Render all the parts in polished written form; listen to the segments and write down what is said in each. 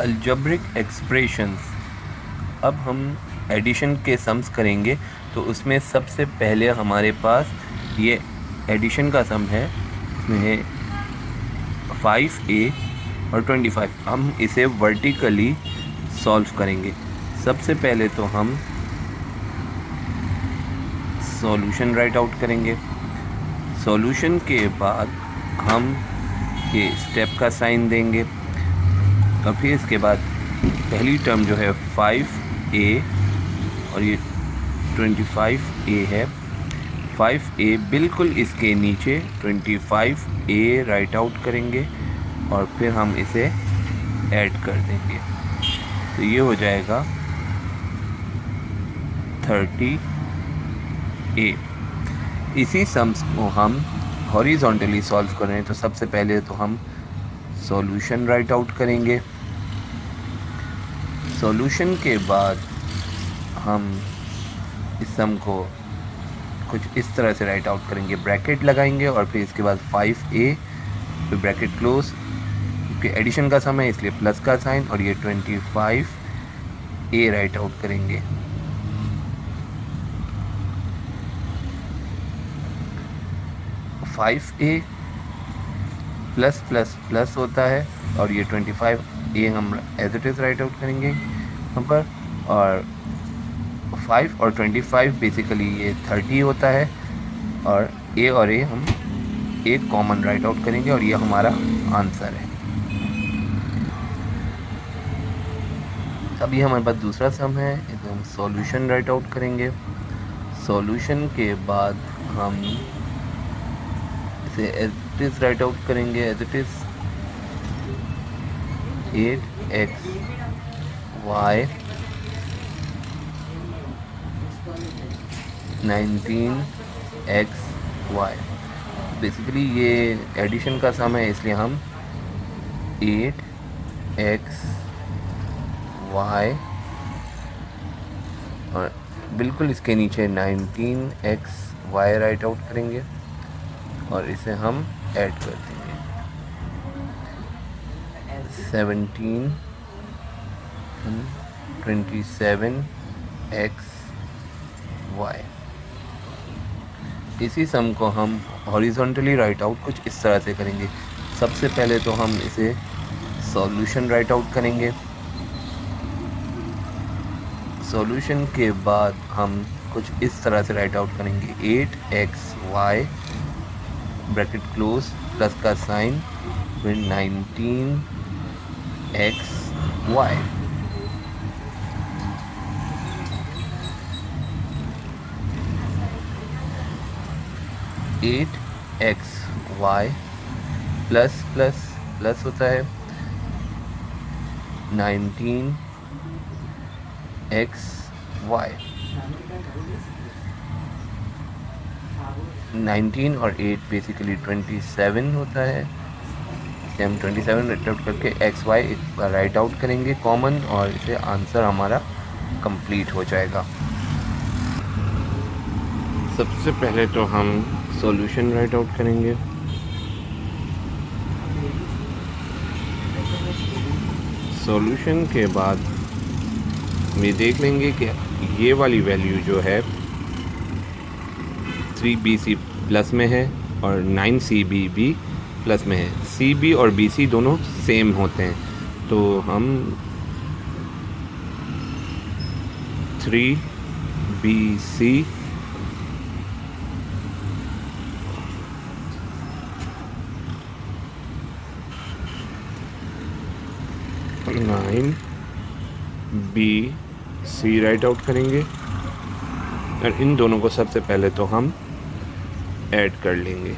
Algebraic expressions. अब हम addition के सम्स करेंगे, तो उसमें सबसे पहले हमारे पास ये एडिशन का सम है, इसमें है 5a और 25। हम इसे वर्टिकली सॉल्व करेंगे। सबसे पहले तो हम सॉल्यूशन राइट आउट करेंगे। सॉल्यूशन के बाद हम ये स्टेप का साइन देंगे, और फिर इसके बाद पहली टर्म जो है 5a और ये 25a है। 5a बिल्कुल इसके नीचे 25a राइट आउट करेंगे और फिर हम इसे ऐड कर देंगे, तो ये हो जाएगा 30a। इसी सम्स को हम हॉरिजॉन्टली सॉल्व कर रहे हैं, तो सबसे पहले तो हम सॉल्यूशन राइट आउट करेंगे। सॉल्यूशन के बाद हम इस सम को कुछ इस तरह से राइट आउट करेंगे, ब्रैकेट लगाएंगे और फिर इसके बाद 5a, फिर ब्रैकेट क्लोज, क्योंकि एडिशन का सम है इसलिए प्लस का साइन, और ये 25a राइट आउट करेंगे। Five A plus plus plus होता है और ये 25a हम as it is write out करेंगे यहाँ पर, और 5 और 25 बेसिकली ये 30 होता है, और a और a हम एक कॉमन राइट आउट करेंगे और ये हमारा आंसर है। अभी हमारे पास दूसरा सम है, इसे हम सॉल्यूशन राइट आउट करेंगे। सॉल्यूशन के बाद हम इसे as it is write out करेंगे, as it is 8xy 19xy। Basically ये एडिशन का सम है इसलिए हम 8xy और बिल्कुल इसके नीचे 19xy राइट आउट करेंगे और इसे हम ऐड कर देंगे 17 27xy। इसी सम को हम हॉरिजॉन्टली राइट आउट कुछ इस तरह से करेंगे। सबसे पहले तो हम इसे सॉल्यूशन राइट आउट करेंगे। सॉल्यूशन के बाद हम कुछ इस तरह से राइट आउट करेंगे 8xy ब्रैकेट क्लोज प्लस का साइन फिर 19xy। Eight X Y plus plus plus होता है 19xy। 19 और 8 बेसिकली 27 होता है, इसे हम 27 राइट आउट करके xy एक बार राइट आउट करेंगे कॉमन, और इसे आंसर हमारा कंप्लीट हो जाएगा। सबसे पहले तो हम सॉल्यूशन राइट आउट करेंगे। सॉल्यूशन के बाद ये देख लेंगे कि ये वाली वैल्यू जो है 3bc प्लस में है और 9cb भी प्लस में है। cb और bc दोनों सेम होते हैं, तो हम 3bc 9bc राइट आउट करेंगे और इन दोनों को सबसे पहले तो हम ऐड कर लेंगे।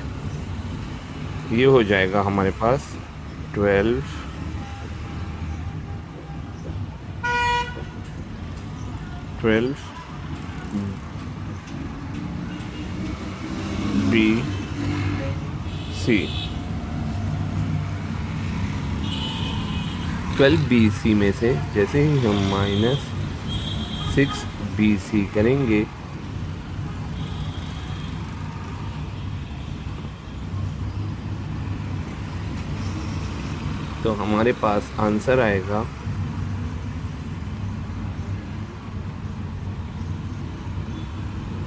ये हो जाएगा हमारे पास 12 BC। 12BC में से जैसे ही हम -6BC करेंगे तो हमारे पास आंसर आएगा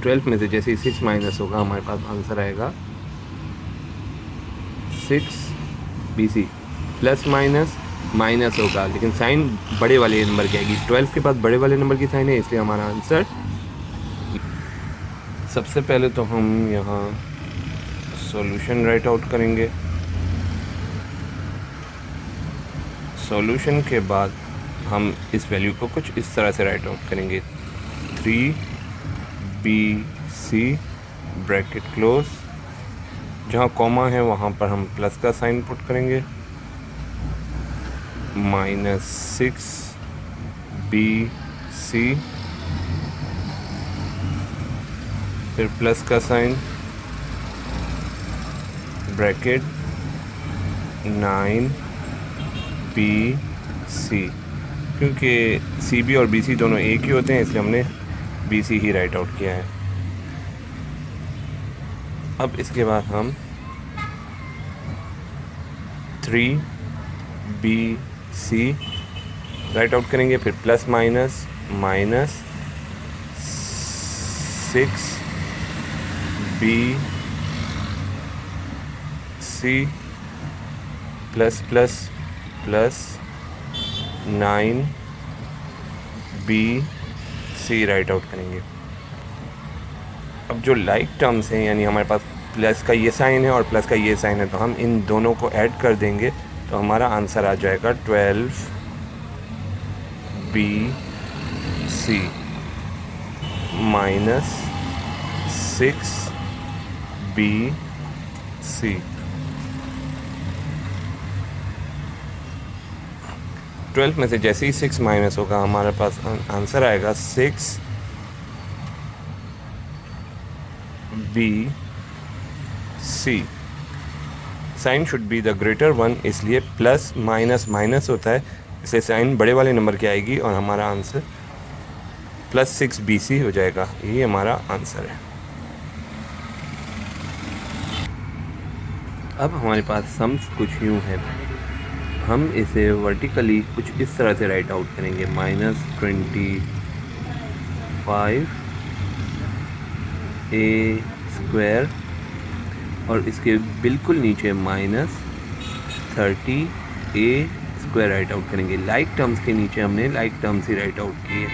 12 में से जैसे ही 6 माइनस होगा हमारे पास आंसर आएगा 6 BC। प्लस माइनस माइनस होगा, लेकिन साइन बड़े वाले नंबर की आएगी। 12 के बाद बड़े वाले नंबर की साइन है, इसलिए हमारा आंसर। सबसे पहले तो हम यहाँ सॉल्यूशन राइट आउट करेंगे। सॉल्यूशन के बाद हम इस वैल्यू को कुछ इस तरह से राइट आउट करेंगे। 3BC ब्रैकेट क्लोज, जहाँ कॉमा है वहाँ पर हम प्लस का साइन पुट करेंगे, -6BC, फिर प्लस का साइन, ब्रैकेट 9BC। क्योंकि CB और BC दोनों एक ही होते हैं, इसलिए हमने BC ही राइट आउट किया है। अब इसके बाद हम 3BC राइट आउट करेंगे, फिर plus minus minus 6BC plus plus plus 9BC right out करेंगे। अब जो लाइक टर्म्स हैं, यानी हमारे पास प्लस का ये साइन है और प्लस का ये साइन है, तो हम इन दोनों को ऐड कर देंगे तो हमारा आंसर आ जाएगा 12BC माइनस 6BC। 12 में से जैसे ही 6 माइनस होगा हमारे पास आंसर आएगा 6BC। Sign should be the greater one, इसलिए प्लस माइनस माइनस होता है, इसलिए साइन बड़े वाले नंबर की आएगी और हमारा आंसर +6BC हो जाएगा। यही हमारा आंसर है। अब हमारे पास सम्स कुछ यूँ है, हम इसे वर्टिकली कुछ इस तरह से राइट आउट करेंगे, -25A² और इसके बिल्कुल नीचे -30A² राइट आउट करेंगे। लाइक टर्म्स के नीचे हमने लाइक टर्म्स ही राइट आउट किए।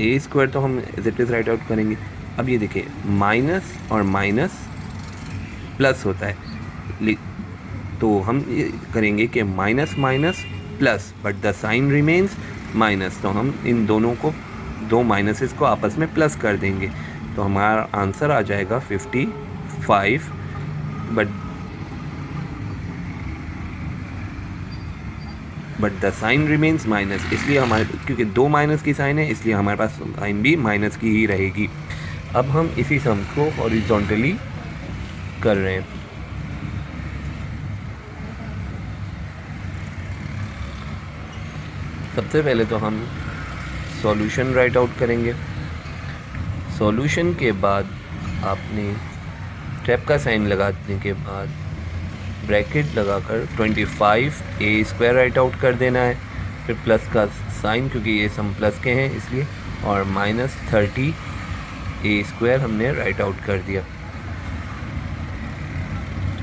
A² तो हम as it is write out करेंगे। अब ये देखिए, माइनस और माइनस प्लस होता है, तो हम ये करेंगे कि minus minus plus, but the sign remains minus, तो हम इन दोनों को, दो माइनसेस को आपस में प्लस कर देंगे, तो हमारा आंसर आ जाएगा 55। But the sign remains minus, इसलिए हमारे, क्योंकि दो माइनस की साइन है, इसलिए हमारे पास साइन भी माइनस की ही रहेगी। अब हम इसी सम को हॉरिजॉन्टली कर रहे हैं। सबसे पहले तो हम सॉल्यूशन राइट आउट करेंगे। सॉल्यूशन के बाद आपने स्टेप का साइन लगाने के बाद ब्रैकेट लगाकर 25A² राइट आउट कर देना है, फिर प्लस का साइन, क्योंकि ये सम प्लस के हैं इसलिए, और -30A² हमने राइट आउट कर दिया।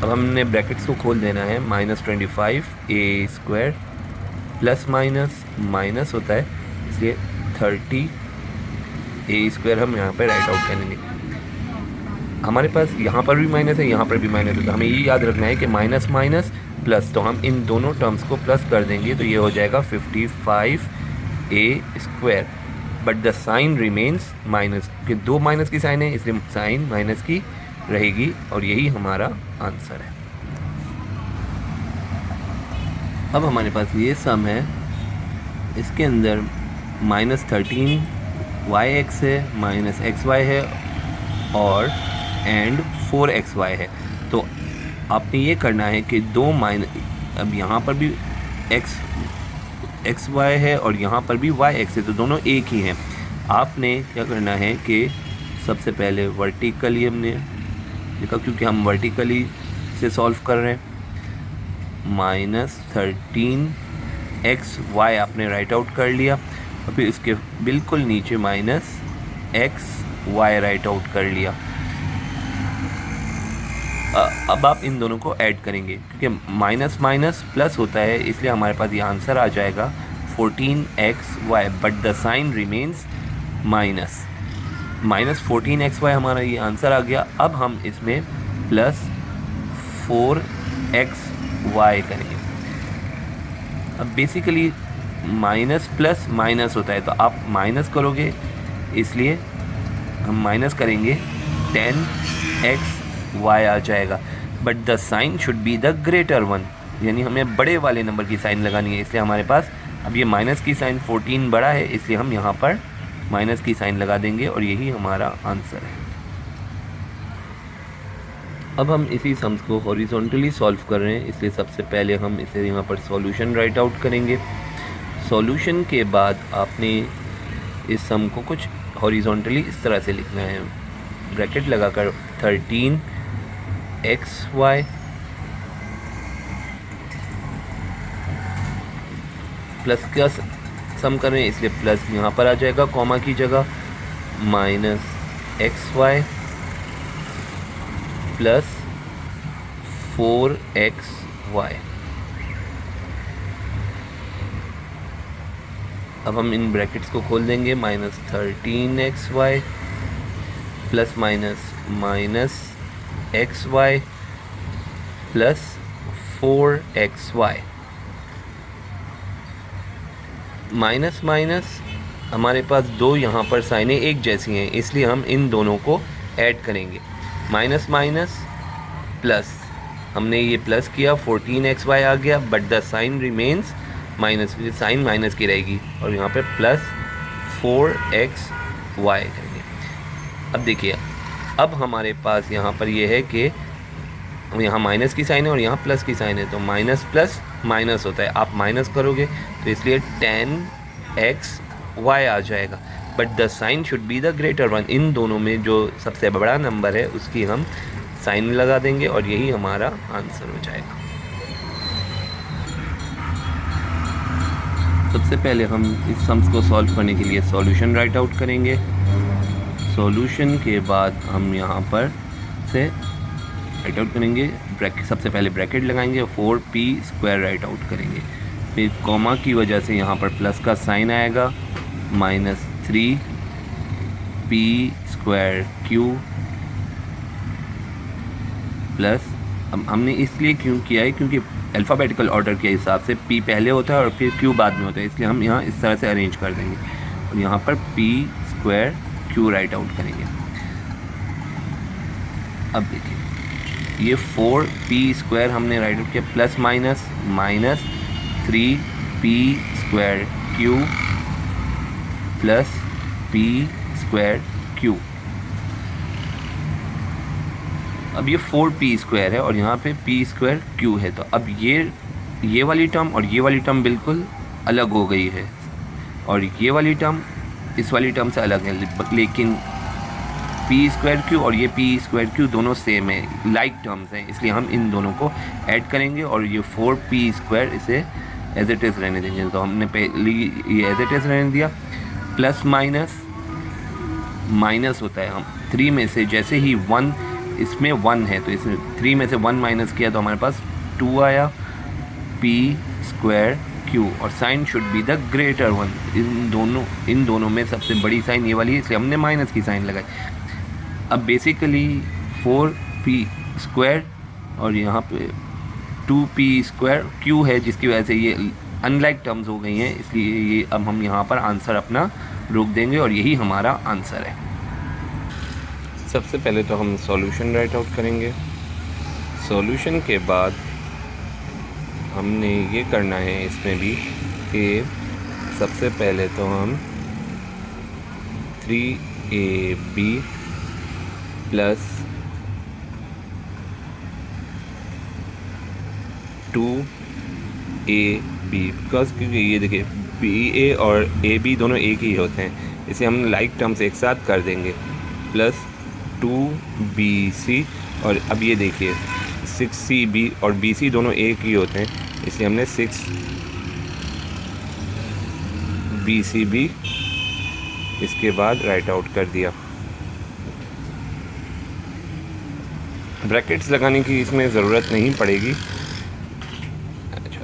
अब हमने ब्रैकेट्स को खोल देना है, -25A² प्लस माइनस माइनस होता है, इसलिए 30A² हम यहाँ पे राइट आउट करेंगे। हमारे पास यहाँ पर भी माइनस है, यहाँ पर भी माइनस है, तो हमें ये याद रखना है कि माइनस माइनस प्लस, तो हम इन दोनों टर्म्स को प्लस कर देंगे, तो ये हो जाएगा 55A²। But the sign remains minus, कि दो माइनस की साइन है, इसलिए साइन माइनस की रहेगी, और यही हमारा आंसर है। अब हमारे पास ये सम है, इसके अंदर -13YX है, -XY है और एंड 4XY है। तो आपने ये करना है कि दो माइनस, अब यहाँ पर भी XY है और यहाँ पर भी YX है, तो दोनों एक ही हैं। आपने क्या करना है कि सबसे पहले वर्टिकली हमने लिखा, क्योंकि हम वर्टिकली से सॉल्व कर रहे हैं, -13XY आपने राइट आउट कर लिया। और फिर इसके बिल्कुल नीचे minus X Y write out कर लिया। अब आप इन दोनों को ऐड करेंगे, क्योंकि माइनस माइनस प्लस होता है, इसलिए हमारे पास ये आंसर आ जाएगा 14xy, but the sign remains minus. Minus 14xy हमारा ये आंसर आ गया। अब हम इसमें प्लस 4xy करेंगे। अब बेसिकली माइनस प्लस माइनस होता है, तो आप माइनस करोगे, इसलिए हम माइनस करेंगे 10xy आ जाएगा, but the sign should be the greater one, यानी हमें बड़े वाले नंबर की साइन लगानी है। इसलिए हमारे पास अब ये माइनस की साइन 14 बड़ा है, इसलिए हम यहाँ पर माइनस की साइन लगा देंगे और यही हमारा आंसर है। अब हम इसी सम्स को हॉरिजॉन्टली सॉल्व कर रहे हैं, इसलिए सबसे पहले हम इसे यहाँ पर सॉल्यूशन राइट आउट करेंगे। सॉल्यूशन के बाद आपने इस सम को कुछ हॉरिजॉन्टली इस तरह से लिखना है, ब्रैकेट लगाकर 13xy प्लस का सम कर रहे हैं, इसलिए प्लस यहाँ पर आ जाएगा कॉमा की जगह, माइनस xy प्लस 4xy। अब हम इन ब्रैकेट्स को खोल देंगे, minus 13xy plus minus xy plus 4xy। Minus minus हमारे पास दो यहाँ पर साइनें एक जैसी हैं, इसलिए हम इन दोनों को ऐड करेंगे। माइनस माइनस प्लस, हमने ये प्लस किया, 14xy आ गया, but the sign remains minus, sign minus की रहेगी, और यहाँ पे प्लस 4xy करेंगे। अब देखिए, अब हमारे पास यहाँ पर ये है कि यहाँ माइनस की साइन है और यहाँ प्लस की साइन है, तो माइनस प्लस माइनस होता है, आप माइनस करोगे तो इसलिए 10xy आ जाएगा, but the sign should be the greater one. इन दोनों में जो सबसे बड़ा नंबर है उसकी हम साइन लगा देंगे और यही हमारा आंसर हो जाएगा। सबसे पहले हम इस सम्स को सॉल्व करने के लिए सॉल्यूशन राइट आउट करेंगे। सॉल्यूशन के बाद हम यहाँ पर से राइट आउट करेंगे, सबसे पहले ब्रैकेट लगाएंगे, 4p² राइट आउट करेंगे, फिर कॉमा की वजह से यहाँ पर प्लस का साइन आएगा, माइनस 3p² प्लस, अब हमने इसलिए क्यों किया है क्योंकि अल्फ़ाबेटिकल ऑर्डर के हिसाब से p पहले होता है और फिर q बाद में होता है, इसलिए हम यहाँ इस तरह से अरेंज कर देंगे और यहाँ पर p² राइट आउट करेंगे। अब देखिए, ये 4p² हमने राइट आउट किया, plus minus 3p² plus p²q। अब ये 4p² है और यहाँ पे p²q है, तो अब ये वाली टर्म और ये वाली टर्म बिल्कुल अलग हो गई है और ये वाली टर्म इस वाली टर्म से अलग है, लेकिन p²q और ये p²q दोनों सेम है, लाइक टर्म्स हैं, इसलिए हम इन दोनों को ऐड करेंगे और ये 4p² इसे एज इट इज़ रहने देंगे। तो हमने पहले ये एज इट इज़ रहने दिया, प्लस माइनस माइनस होता है, हम 3 में से जैसे ही 1, इसमें 1 है तो इसमें 3 में से 1 माइनस किया तो हमारे पास 2 आया, p²q, और sign should be the greater one. इन दोनों में सबसे बड़ी साइन ये वाली है, इसलिए हमने माइनस की साइन लगाई। अब बेसिकली 4p² और यहाँ पे 2p²q है, जिसकी वजह से ये अनलाइक टर्म्स हो गई हैं, इसलिए ये अब हम यहाँ पर आंसर अपना रोक देंगे और यही हमारा आंसर है। सबसे पहले तो हम सॉल्यूशन राइट आउट करेंगे। सॉल्यूशन के बाद हमने ये करना है इसमें भी कि सबसे पहले तो हम 3ab प्लस 2ab, बिकॉज क्योंकि ये देखिए ba और ab दोनों एक ही होते हैं, इसे हम लाइक टर्म्स एक साथ कर देंगे, प्लस 2bc, और अब ये देखिए 6cb और bc दोनों एक ही होते हैं, इसलिए हमने 6 BC भी इसके बाद राइट आउट कर दिया। ब्रैकेट्स लगाने की इसमें ज़रूरत नहीं पड़ेगी। अच्छा,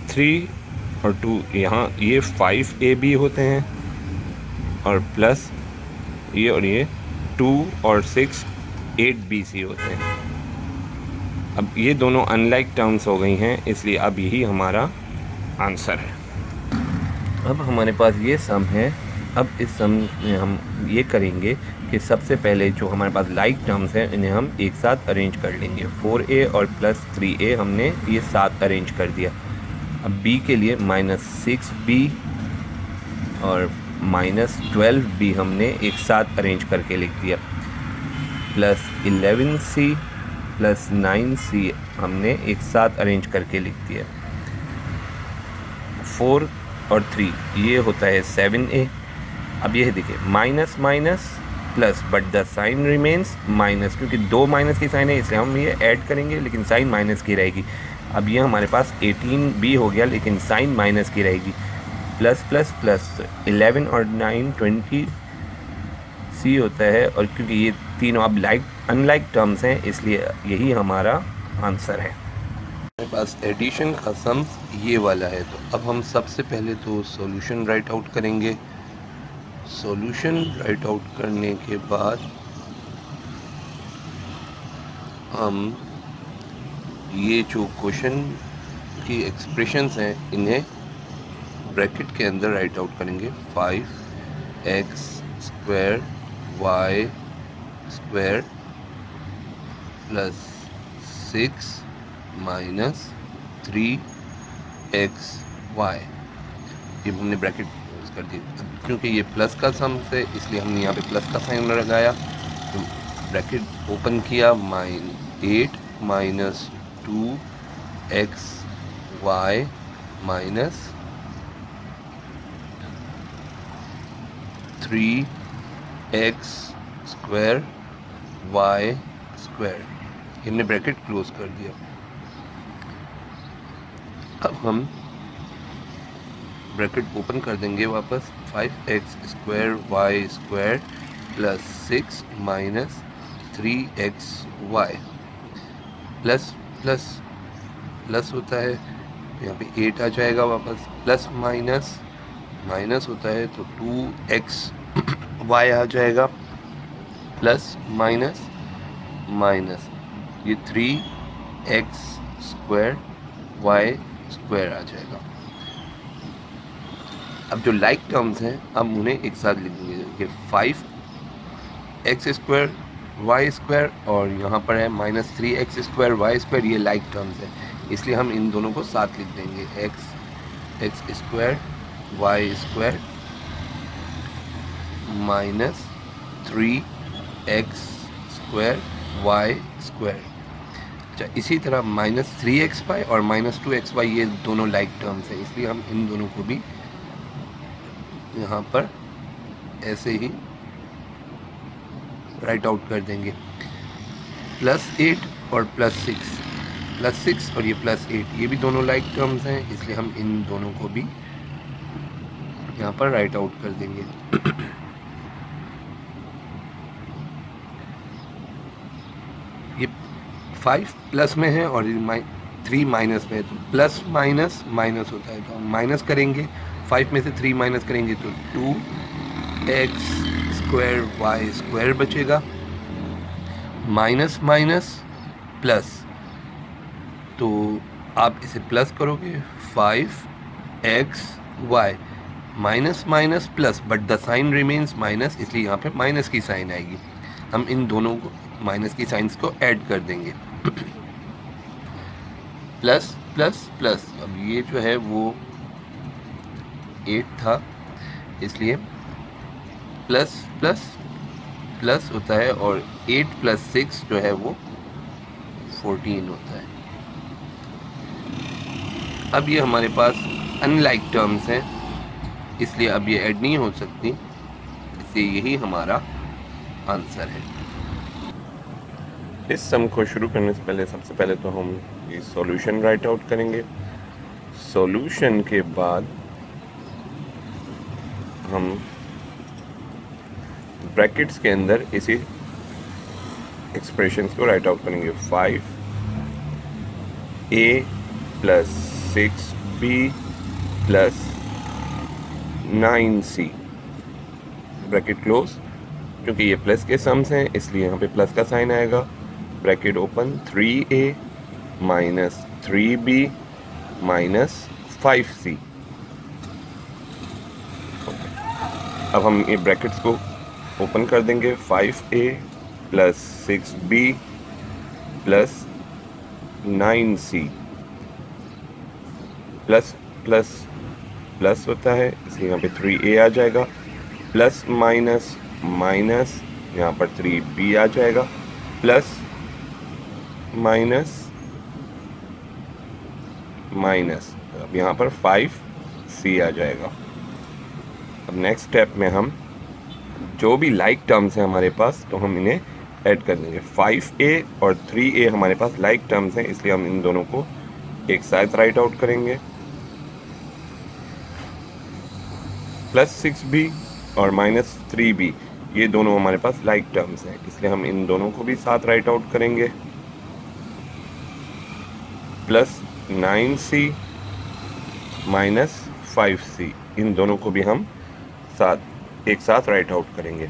3 और 2 यहाँ ये 5AB होते हैं और प्लस ये और ये 2 और 6 8BC होते हैं। अब ये दोनों अनलाइक टर्म्स हो गई हैं, इसलिए अब यही हमारा आंसर है। अब हमारे पास ये सम है। अब इस सम में हम ये करेंगे कि सबसे पहले जो हमारे पास लाइक टर्म्स हैं इन्हें हम एक साथ अरेंज कर लेंगे। 4A और प्लस 3A हमने ये साथ अरेंज कर दिया। अब B के लिए -6B और -12B हमने एक साथ अरेंज करके लिख दिया। प्लस 11C प्लस 9C हमने एक साथ अरेंज करके लिख दिया। 4 और 3 ये होता है 7A। अब ये देखिए minus minus plus, but the sign remains minus, क्योंकि दो माइनस की साइन है इसलिए हम ये ऐड करेंगे, लेकिन साइन माइनस की रहेगी। अब ये हमारे पास 18B हो गया, लेकिन साइन माइनस की रहेगी। प्लस प्लस प्लस 11 और 9 20C होता है, और क्योंकि ये तीनों अब अनलाइक टर्म्स हैं इसलिए यही हमारा आंसर है। हमारे पास एडिशन का सम ये वाला है, तो अब हम सबसे पहले तो सॉल्यूशन राइट आउट करेंगे। सॉल्यूशन राइट आउट करने के बाद हम ये जो क्वेश्चन की एक्सप्रेशंस हैं इन्हें ब्रैकेट के अंदर राइट आउट करेंगे। 5x square y square plus 6 minus 3xy, ये हमने ब्रैकेट यूज़ कर दी। क्योंकि ये प्लस का सम है इसलिए हमने यहाँ पे प्लस का साइन लगाया, तो ब्रैकेट ओपन किया। 8 minus 2xy minus 3x square y square, हमने ब्रैकेट क्लोज कर दिया। अब हम ब्रैकेट ओपन कर देंगे वापस। 5x square y square plus 6 minus 3xy, plus plus plus होता है यहाँ पे 8 आ जाएगा वापस, प्लस माइनस माइनस होता है तो 2xy आ जाएगा, प्लस माइनस माइनस ये 3x स्क्वायर y स्क्वायर आ जाएगा। अब जो लाइक टर्म्स हैं अब उन्हें एक साथ लिखेंगे कि 5x स्क्वायर y स्क्वायर और यहाँ पर है -3x स्क्वायर y स्क्वायर, ये लाइक टर्म्स हैं इसलिए हम इन दोनों को साथ लिख देंगे। x square y square minus 3x square y square. अच्छा, इसी तरह -3xy और -2xy ये दोनों लाइक टर्म्स हैं इसलिए हम इन दोनों को भी यहाँ पर ऐसे ही राइट आउट कर देंगे। +8 और +6 और ये +8 ये भी दोनों लाइक टर्म्स हैं इसलिए हम इन दोनों को भी यहाँ पर राइट आउट कर देंगे। ये 5 प्लस में है और 3 माइनस में है, तो प्लस माइनस माइनस होता है तो हम माइनस करेंगे। 5 में से 3 माइनस करेंगे तो 2x स्क्वायर y स्क्वायर बचेगा, माइनस माइनस प्लस, तो आप इसे प्लस करोगे 5xy minus minus plus, but the sign remains minus इसलिए यहाँ पे माइनस की साइन आएगी। हम इन दोनों को माइनस की साइंस को ऐड कर देंगे। प्लस प्लस प्लस, अब ये जो है वो 8 था इसलिए प्लस प्लस प्लस होता है और 8 + 6 जो है वो 14 होता है। अब ये हमारे पास अनलाइक टर्म्स हैं इसलिए अब ये ऐड नहीं हो सकती, इसलिए यही हमारा आंसर है। इस सम को शुरू करने से पहले सबसे पहले तो हम ये सॉल्यूशन राइट आउट करेंगे। सॉल्यूशन के बाद हम ब्रैकेट्स के अंदर इसी एक्सप्रेशंस को राइट आउट करेंगे। 5a plus 6b plus 9c, bracket close. क्योंकि ये प्लस के सम्स हैं इसलिए यहाँ पे प्लस का साइन आएगा। Bracket open, 3a minus 3b minus 5c। अब हम ये ब्रैकेट्स को ओपन कर देंगे। 5a plus 6b plus 9c, plus plus plus होता है इसलिए यहाँ पे 3a आ जाएगा, प्लस माइनस माइनस यहाँ पर 3b आ जाएगा, प्लस माइनस माइनस, अब यहाँ पर 5c आ जाएगा। अब नेक्स्ट स्टेप में हम जो भी लाइक टर्म्स हैं हमारे पास तो हम इन्हें ऐड कर देंगे। 5a और 3a हमारे पास लाइक टर्म्स हैं इसलिए हम इन दोनों को एक साथ राइट आउट करेंगे। प्लस 6b और माइनस 3b ये दोनों हमारे पास लाइक टर्म्स हैं इसलिए हम इन दोनों को भी साथ राइट आउट करेंगे। प्लस 9c माइनस 5c, इन दोनों को भी हम एक साथ राइट आउट करेंगे।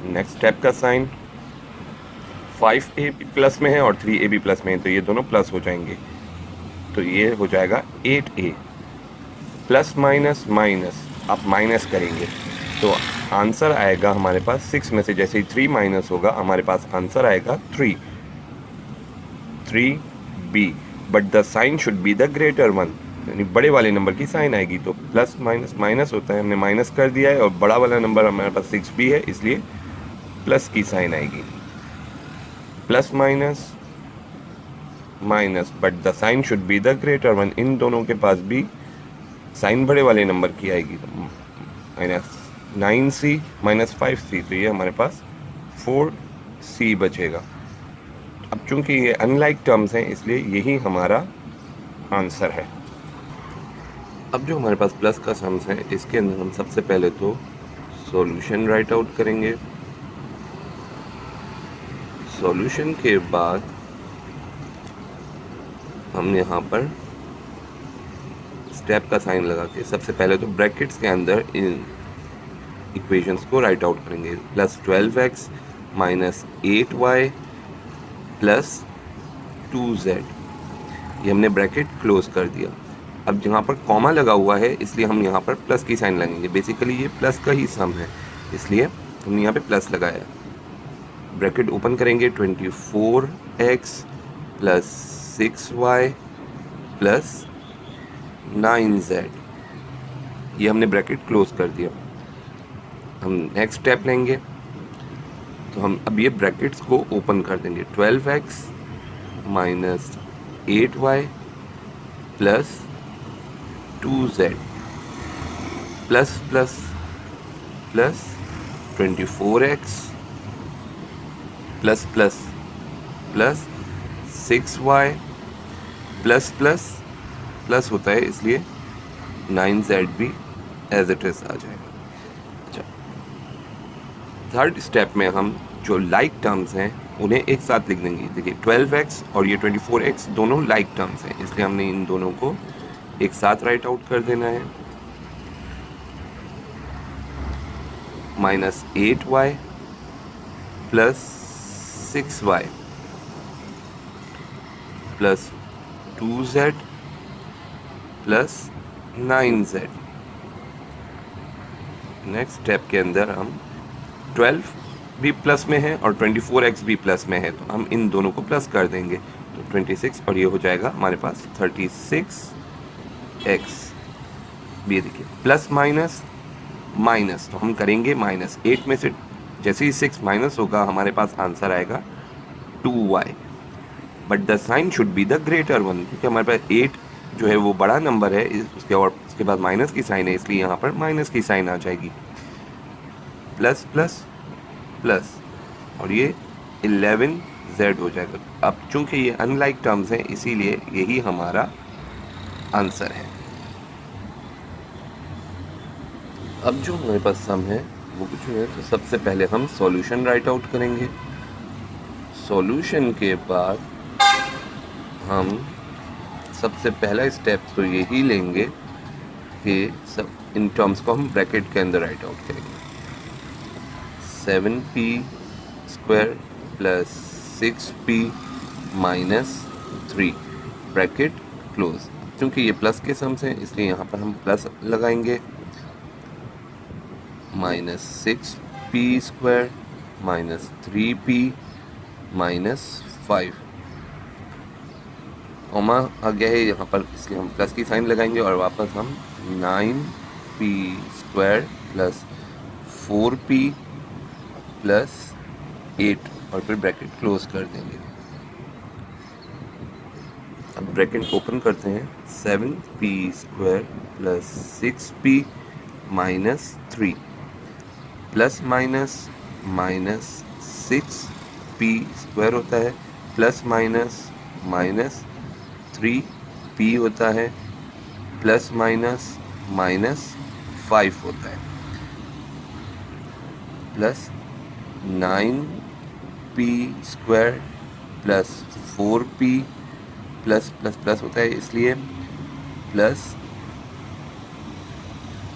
नेक्स्ट स्टेप का साइन, 5a भी प्लस में है और 3a भी प्लस में है तो ये दोनों प्लस हो जाएंगे, तो ये हो जाएगा 8a। प्लस माइनस माइनस आप माइनस करेंगे तो आंसर आएगा हमारे पास 6 में से जैसे ही 3 माइनस होगा हमारे पास आंसर आएगा 3b, but the sign should be the greater one, यानी बड़े वाले नंबर की साइन आएगी। तो प्लस माइनस माइनस होता है, हमने माइनस कर दिया है और बड़ा वाला नंबर हमारे पास 6b है इसलिए प्लस की साइन आएगी। Plus minus minus, but the sign should be the greater one, इन दोनों के पास भी साइन बड़े वाले नंबर की आएगी। तो माइनस 9c माइनस 5c, तो ये हमारे पास 4c बचेगा। अब चूंकि ये अनलाइक टर्म्स हैं इसलिए यही हमारा आंसर है। अब जो हमारे पास प्लस का सम्स है इसके अंदर हम सबसे पहले तो सॉल्यूशन राइट आउट करेंगे। सॉल्यूशन के बाद हम यहाँ पर स्टेप का साइन लगा के सबसे पहले तो ब्रैकेट्स के अंदर इन इक्वेशंस को राइट आउट करेंगे। Plus 12x minus 8y plus 2z, ये हमने ब्रैकेट क्लोज कर दिया। अब यहाँ पर कॉमा लगा हुआ है इसलिए हम यहाँ पर प्लस की साइन लगेंगे। बेसिकली ये प्लस का ही सम है इसलिए हमने यहाँ पे प्लस लगाया। ब्रैकेट ओपन करेंगे, 24x plus 6y plus 9z, ये हमने ब्रैकेट क्लोज कर दिया। हम नेक्स्ट स्टेप लेंगे तो हम अब ये ब्रैकेट्स को ओपन कर देंगे। 12x minus 8y plus 2z plus plus plus 24x plus plus plus 6y plus plus plus होता है इसलिए 9z भी एज इट इज आ जाएगा। अच्छा, थर्ड स्टेप में हम जो लाइक टर्म्स हैं उन्हें एक साथ लिख देंगे। देखिए 12x और ये 24x दोनों लाइक टर्म्स हैं इसलिए हमने इन दोनों को एक साथ राइट आउट कर देना है। Minus 8y plus 6y plus 2z plus 9z। Next step के अंदर हम 12 भी प्लस में है और 24x भी प्लस में है तो हम इन दोनों को प्लस कर देंगे तो 26 और ये हो जाएगा हमारे पास 36x। भी देखिए प्लस माइनस माइनस तो हम करेंगे माइनस 8 में से जैसे ही 6 माइनस होगा हमारे पास आंसर आएगा 2y, but the sign should be the greater one, क्योंकि हमारे पास 8 जो है वो बड़ा नंबर है उसके बाद माइनस की साइन है इसलिए यहाँ पर माइनस की साइन आ जाएगी। प्लस प्लस प्लस और ये 11z हो जाएगा। अब चूंकि ये अनलाइक टर्म्स हैं इसीलिए यही हमारा आंसर है। अब जो हमारे पास सम है वो कुछ है, तो सबसे पहले हम सॉल्यूशन राइट आउट करेंगे। सॉल्यूशन के बाद हम सबसे पहला स्टेप तो यही लेंगे कि सब इन टर्म्स को हम ब्रैकेट के अंदर राइट आउट करेंगे। 7p² plus 6p minus 3 bracket close. क्योंकि ये प्लस के सम्स हैं इसलिए यहाँ पर हम प्लस लगाएंगे। Minus 6p² minus 3p minus 5 comma आ गया है यहाँ पर, इसलिए हम प्लस की साइन लगाएंगे और वापस हम 9p² प्लस 4p प्लस 8 और फिर ब्रैकेट क्लोज कर देंगे। अब ब्रैकेट ओपन करते हैं। 7p² plus 6p minus 3 plus minus minus 6p² होता है, प्लस माइनस माइनस 3p होता है, प्लस माइनस माइनस 5 होता है, plus 9p² plus 4p plus plus plus होता है इसलिए प्लस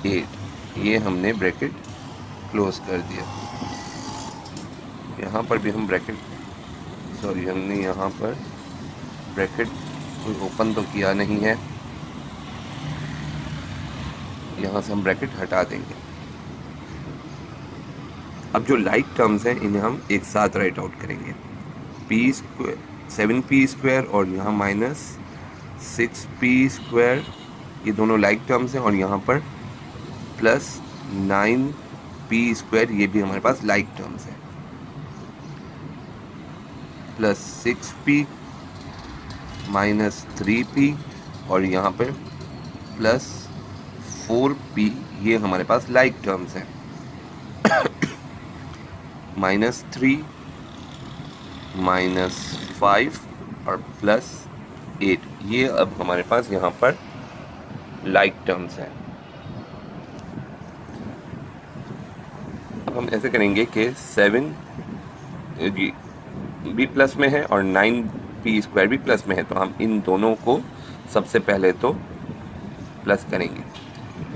8। ये हमने ब्रैकेट क्लोज कर दिया। यहाँ पर भी हम ब्रैकेट हमने यहाँ पर ब्रैकेट कोई ओपन तो किया नहीं है, यहाँ से हम ब्रैकेट हटा देंगे। अब जो लाइक टर्म्स हैं इन्हें हम एक साथ राइट आउट करेंगे। 7p² और यहाँ माइनस 6p², ये दोनों लाइक टर्म्स हैं, और यहाँ पर प्लस 9p², ये भी हमारे पास लाइक टर्म्स हैं, प्लस 6p माइनस 3p और यहाँ पर प्लस 4p, ये हमारे पास लाइक टर्म्स हैं, माइनस 3 माइनस 5 और प्लस 8, ये अब हमारे पास यहाँ पर लाइक टर्म्स हैं। अब हम ऐसे करेंगे कि 7 भी प्लस में है और 9p² भी प्लस में है, तो हम इन दोनों को सबसे पहले तो प्लस करेंगे।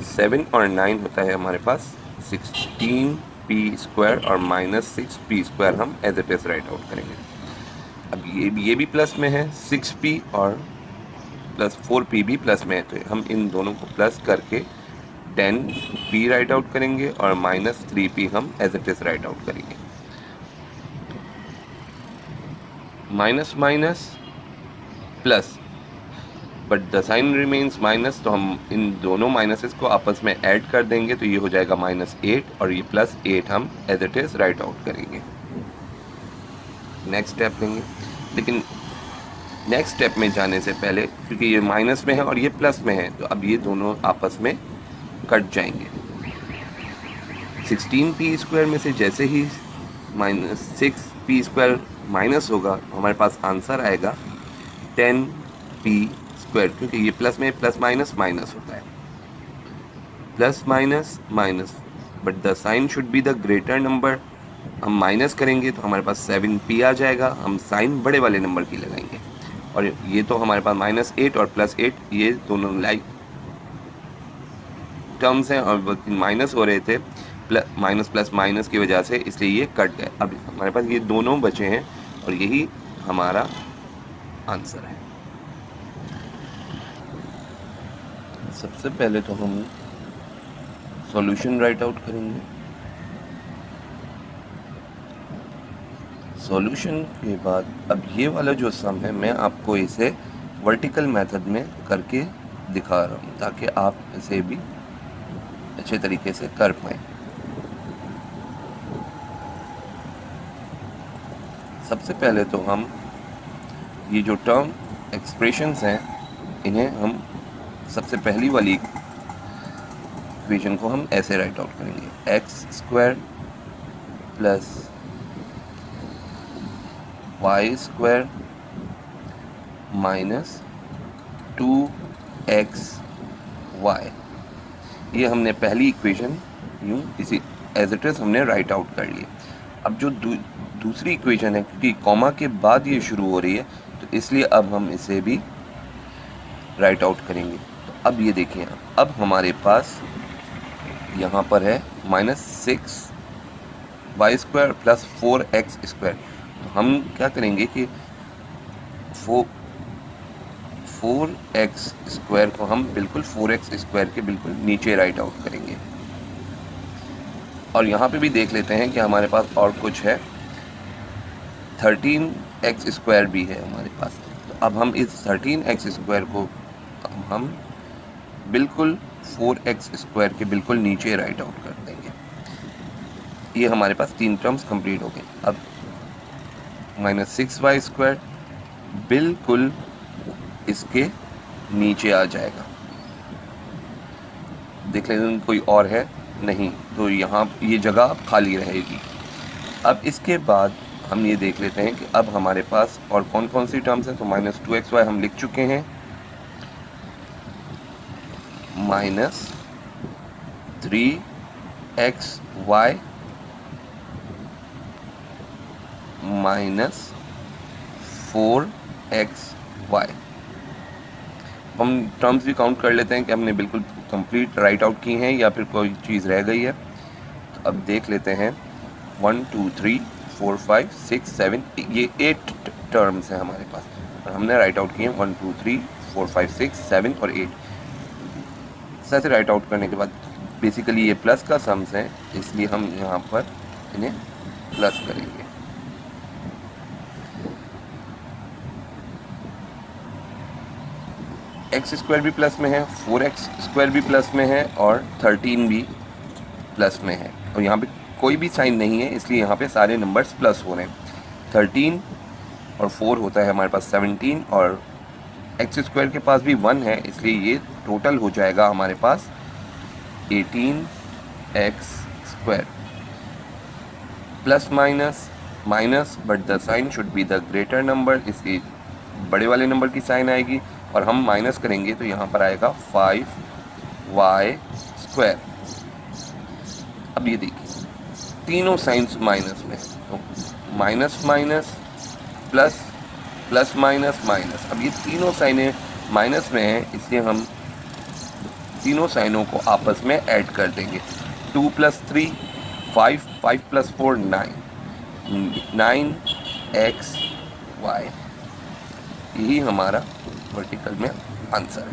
7 और 9 होता है हमारे पास 16p² और माइनस 6p² हम as it is write out करेंगे। अब ये भी प्लस में है, 6p और प्लस 4p भी प्लस में है, तो हम इन दोनों को प्लस करके 10p राइट आउट करेंगे और माइनस 3p हम as it is write out करेंगे। Minus minus plus, but the sign remains minus, तो हम इन दोनों माइनसेस को आपस में ऐड कर देंगे, तो ये हो जाएगा -8 और ये प्लस 8 हम as it is write out करेंगे। नेक्स्ट स्टेप लेंगे, लेकिन नेक्स्ट स्टेप में जाने से पहले, क्योंकि ये माइनस में है और ये प्लस में है, तो अब ये दोनों आपस में कट जाएंगे। 16p² में से जैसे ही -6p² माइनस होगा, हमारे पास आंसर आएगा 10p², क्योंकि ये प्लस में प्लस माइनस माइनस होता है, plus minus minus, but the sign should be the greater number. हम माइनस करेंगे तो हमारे पास 7p आ जाएगा, हम साइन बड़े वाले नंबर की लगाएंगे, और ये तो हमारे पास -8 और +8, ये दोनों लाइक टर्म्स हैं और माइनस हो रहे थे माइनस प्लस माइनस की वजह से, इसलिए ये कट गए। अब हमारे पास ये दोनों बचे हैं और यही हमारा आंसर है। सबसे पहले तो हम सॉल्यूशन राइट आउट करेंगे। सॉल्यूशन के बाद अब ये वाला जो सम है, मैं आपको इसे वर्टिकल मेथड में करके दिखा रहा हूँ ताकि आप इसे भी अच्छे तरीके से कर पाएँ। सबसे पहले तो हम ये जो टर्म एक्सप्रेशंस हैं, इन्हें हम सबसे पहली वाली इक्वेशन को हम ऐसे राइट आउट करेंगे। x² plus y² minus 2xy, ये हमने पहली इक्वेशन यूँ इसी एज इट इज़ हमने राइट आउट कर लिए। अब जो दूसरी इक्वेशन है, क्योंकि कॉमा के बाद ये शुरू हो रही है तो इसलिए अब हम इसे भी राइट आउट करेंगे। तो अब ये देखिए, अब हमारे पास यहाँ पर है -6y² + 4x²। तो हम क्या करेंगे कि 4x² को हम बिल्कुल 4x² के बिल्कुल नीचे राइट आउट करेंगे। और यहाँ पे भी देख लेते हैं कि हमारे पास और कुछ है, 13x² भी है हमारे पास। तो अब हम इस 13x² को हम बिल्कुल 4x² के बिल्कुल नीचे राइट आउट कर देंगे। ये हमारे पास 3 टर्म्स कंप्लीट हो गए। अब -6y² बिल्कुल इसके नीचे आ जाएगा। देख लेते कोई और है नहीं, तो यहाँ ये जगह खाली रहेगी। अब इसके बाद हम ये देख लेते हैं कि अब हमारे पास और कौन कौन सी टर्म्स हैं। तो -2xy हम लिख चुके हैं, -3xy -4xy। हम टर्म्स भी काउंट कर लेते हैं कि हमने बिल्कुल कंप्लीट राइट आउट की हैं या फिर कोई चीज़ रह गई है। तो अब देख लेते हैं, 1 2 3 4 5 6 7, ये 8 टर्म्स हैं हमारे पास और हमने राइट आउट किए हैं 1 2 3 4 5 6 7 और 8। ऐसे राइट आउट करने के बाद बेसिकली ये प्लस का सम्स हैं, इसलिए हम यहाँ पर इन्हें प्लस करेंगे। x² भी प्लस में है, 4x² भी प्लस में है और 13 भी प्लस में है। और यहाँ पे कोई भी साइन नहीं है, इसलिए यहाँ पे सारे नंबर्स प्लस हो रहे हैं। 13 और 4 होता है हमारे पास 17 और x² के पास भी 1 है, इसलिए ये टोटल हो जाएगा हमारे पास 18x²। Plus minus but the sign should be the greater number, इसलिए बड़े वाले नंबर की साइन आएगी और हम माइनस करेंगे तो यहाँ पर आएगा 5y²। अब ये देखिए तीनों साइंस माइनस में, तो माइनस प्लस प्लस माइनस। अब ये तीनों साइनें माइनस में हैं, इसलिए हम तीनों साइनों को आपस में ऐड कर देंगे। 2 + 3 5, 5 + 4 9xy। यही हमारा वर्टिकल में आंसर है।